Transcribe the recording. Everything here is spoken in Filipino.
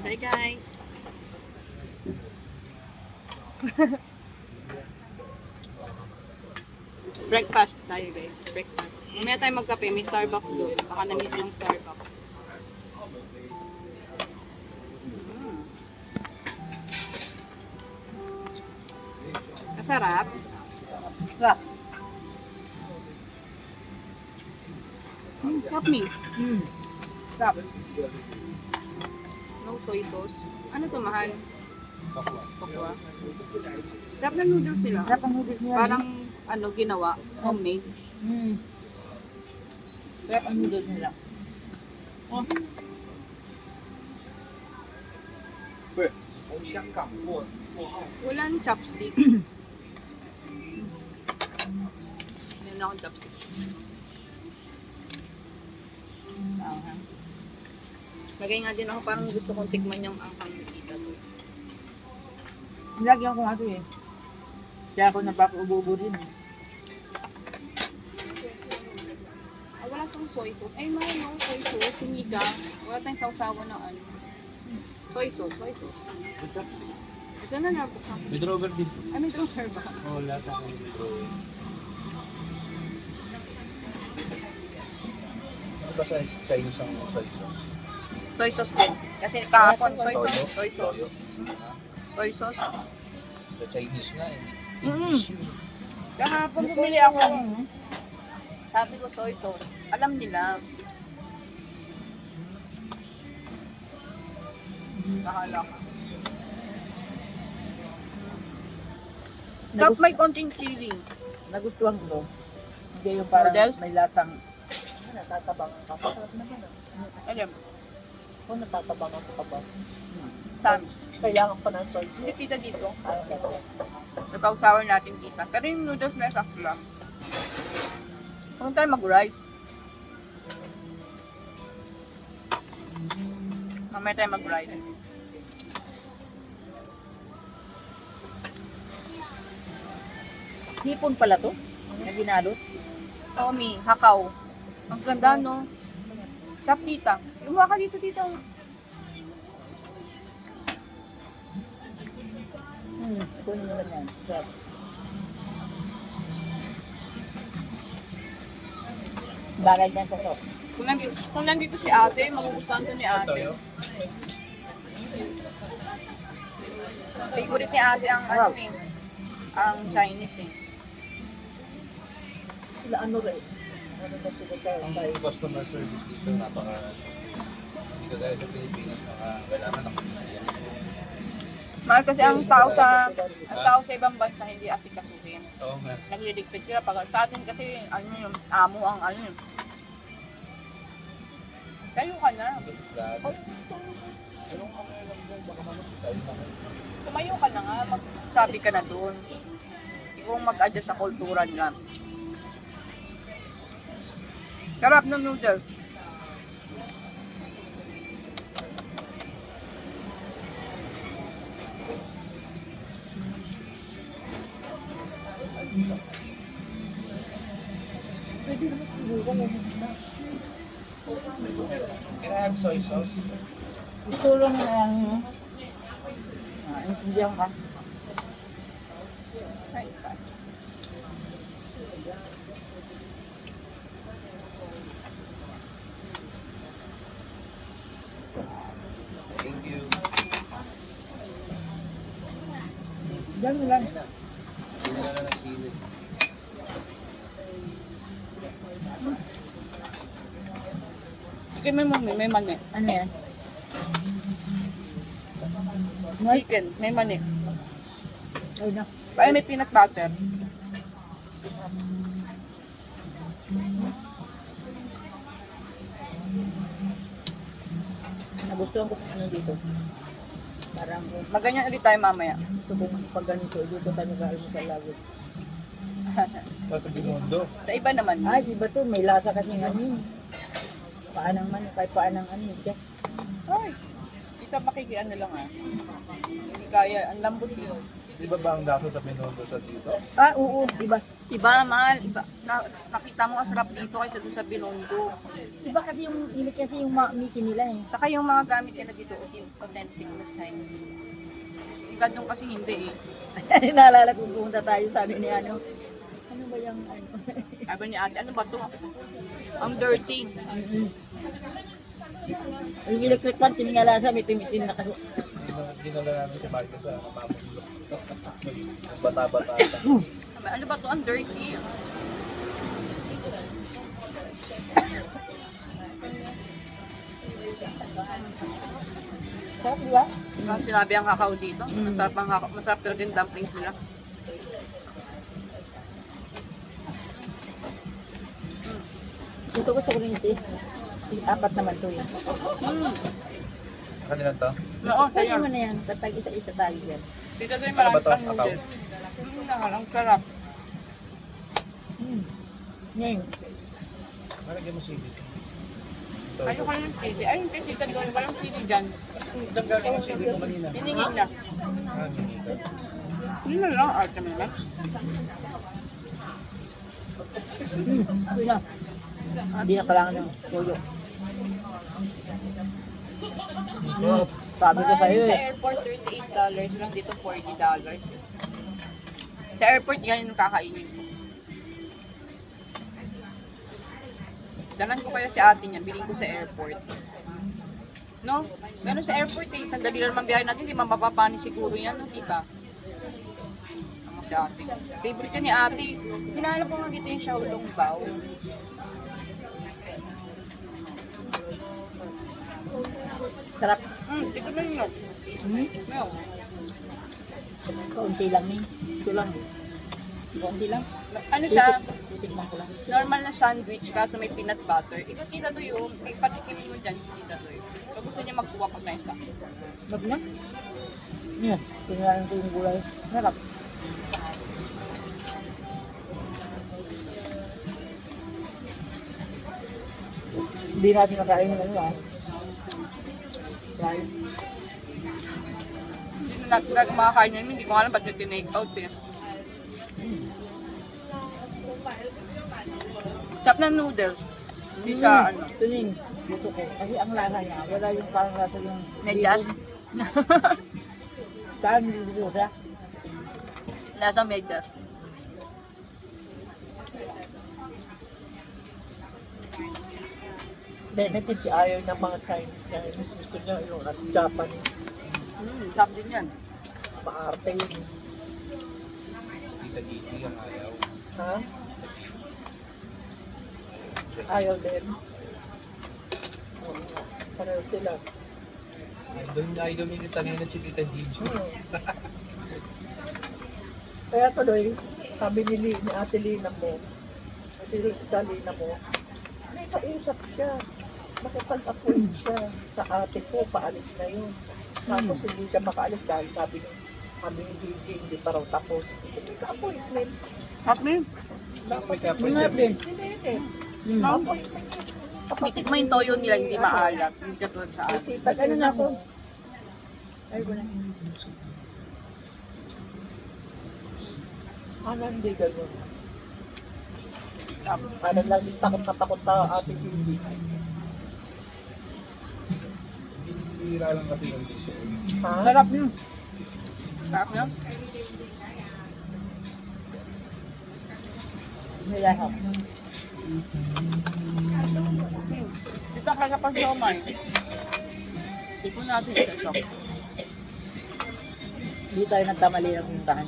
Hi guys. Breakfast tayo guys. Breakfast. Mamaya tayo magkape. May Starbucks doon. Baka na-miss yung Starbucks. Masarap. Sarap. Help me. Sarap. No soy sauce. Ano to mahal? Pakwa. Sarap na noodles nila. Sarap ang noodles nila. Parang ano ginawa. Homemade. Sarap ang noodles nila. Oh. 从香港过后， Walang chopstick. Meron akong chopstick. Lagay nga din ako parang gusto kong tikman yung anghang ni tita to. Lagyan ko nga ito eh. Kaya ako napapaubo-ubo din eh. Ah, wala siyang soy sauce. Ay, mahal no, soy sauce. Sinigang. Wala tayong sausawan ng ano. Soy sauce, soy sauce. Ito na nabuksan ko. may drawer din. Ay, may drawer ba? Oo, lahat ako may drawer. Ano ba sa Chinese ang soy sauce? Soy sauce din. Kasi kahapon, soy sauce. Soy sauce. Toyo? Soy sauce. Sa Chinese nga eh. Mm. Kahapon bumili ako. Sabi ko soy sauce. Alam nila. Bahala ka. Top may konting chili. Nagustuhan ko. Hindi yung parang Noodles? may lasang. Natatabang ka. Sarap naman ah. Alam. Ako natatabang ako ka ba? Saan? Kailangan ko ng soy Hindi tita dito. Parang gano'n. Nagkausawan natin tita. Pero yung noodles na sakto lang. Kung tayo mag-rice. Mamaya tayo mag-rice. Hipon pala to? Na ginalot? Tommy, hakaw. Ang ganda, no? Chap, tita. Gumawa ka dito, tita. Kunin mo lang yan. Sarap. Bagay dyan sa to. Kung nandito si ate, magugustuhan to ni ate. Toyo? Favorite ni ate ang ano eh. Ang Chinese eh. Sila ano rin? Ano ba sila sa Ang customer service dito napaka... Hindi ka gaya sa Pilipinas, kailangan ako nila. Mahal kasi ang tao sa ibang bansa hindi asikasuhin. Oo nga. Nagliligpit sila pag sa atin kasi ano yung amo ang ano yun. Tayo ka na. Tumayo ka na nga, magsabi ka na doon. Ikaw mag-adjust sa kultura nila. Sarap ng noodles. Pwede naman sinubukan mo. Can I have soy sauce? Gusto lang na intindihan ka. Ay, Thank you. Diyan mo lang. Hindi na lang ng sili. chicken may mani. Ano yan? Chicken, may mani. Ay na. Ay, may peanut butter. Nagustuhan ko ano dito. Parang Maganyan ulit tayo mamaya. gusto ko pag ganito. Dito tayo mag-almusal lagi. Sa Binondo. Sa iba naman. Ay, di ba to? May lasa kasi ng ano yun. Paanang man, kahit paanang ano. Diyan. Ay, tita makikiano lang ah. Hindi kaya, ang lambot yun. Di ba ba ang daso sa Binondo sa dito? Ah, oo, di ba? Iba, mahal. Iba. Nakita mo, ang sarap dito kaysa doon sa Binondo. Iba kasi yung, init kasi yung Mickey nila eh. Saka yung mga gamit nila dito, authentic na China. Iba doon kasi hindi eh. Naalala ko pumunta tayo, sabi ni ano ba yung ano? Sabi ni ate, ano ba to? Ang dirty. Yung electric fan, tiningala sa may tumitin na kasi. Dinala namin si Marco sa mamulok. Bata-bata. Sabi, ano ba to? Ang dirty. Sarap, di ba? Ang sinabi ang kakao dito. Masarap ang kakao. Masarap talaga yung dumplings nila. Ito ko sa Corinthians. Apat naman to yun. Kanina to? Oo, Kaya kaya. mo na yan, tatag isa-isa tayo yan. Dito doon Ano marami ba to? pang Kakao? noodles. Ang sarap. Ngayon, Malagyan mo sili. Ayun ka ng chili. Ayun kay Tita Doy, walang chili dyan. Diyan galing ang sili ko kanina. Hiningin na. Hinihintay. Hindi na lang, art kami lang. ito na. Hindi na kailangan ng toyo. Sabi ko sa'yo Sa eh. airport, $38 lang. Dito, $40. Sa airport, yan yung kakainin ko. Dalan ko kaya si ate niyan, bilhin ko sa airport. No? Meron sa airport eh. Sandali lang mabiyahe natin, hindi mapapapani siguro yan, no, tita? Ano si ate? Favorite yan ni ate. Hinala ko nga dito yung Xiaolong Bao. Sarap. Dito na yun. No. Kaunti lang eh. Ito lang. Kaunti lang. Ano siya? Titikman ko lang. Normal na sandwich kaso may peanut butter. Ito tita to yung, may patikimin mo dyan si tita to yun. Kung gusto niya magkuha pag na isa. Wag na. Yan. Tinirahan ko yung gulay. Sarap. Hindi natin nakain ng ano ah. Right. Hindi na natin talaga makakain yun. Hindi ko alam ba't yung tinake out eh. Tap na noodles. Hindi siya ano. Ito din. Gusto ko. Kasi ang lasa niya. Wala yung parang lasa yung... Medyas. Saan hindi dito siya? Nasa medyas. Benefit si ayaw ng mga Chinese. Gusto niya yung Japanese. Sarap din yan. Maarte yun. Tita Gigi ang ayaw. Ha? Ayaw din. Pareho sila. Doon yung kanina si Tita Gigi. Kaya tuloy, sabi ni Ate Lina mo, Ate Lina mo, may kausap siya. Makipag-appoint siya sa ate ko, paalis na yun. Tapos hindi siya makaalis dahil sabi ni Gigi, hindi pa raw tapos. Hindi ka appointment. Happy? Hindi. Pitik mo yung toyo nila, hindi maalat. Hindi katulad sa atin. Ano na ako? Ay, ko na. Ano hindi ganun? Ano lang, takot na takot na ate Gigi. Bihira lang kasi yung dish. Ha? Sarap yun. Sarap yun. Nilahap. Dito ka sa pasiomay. Ipon natin sa shop. Hindi tayo nagkamali ng puntahan.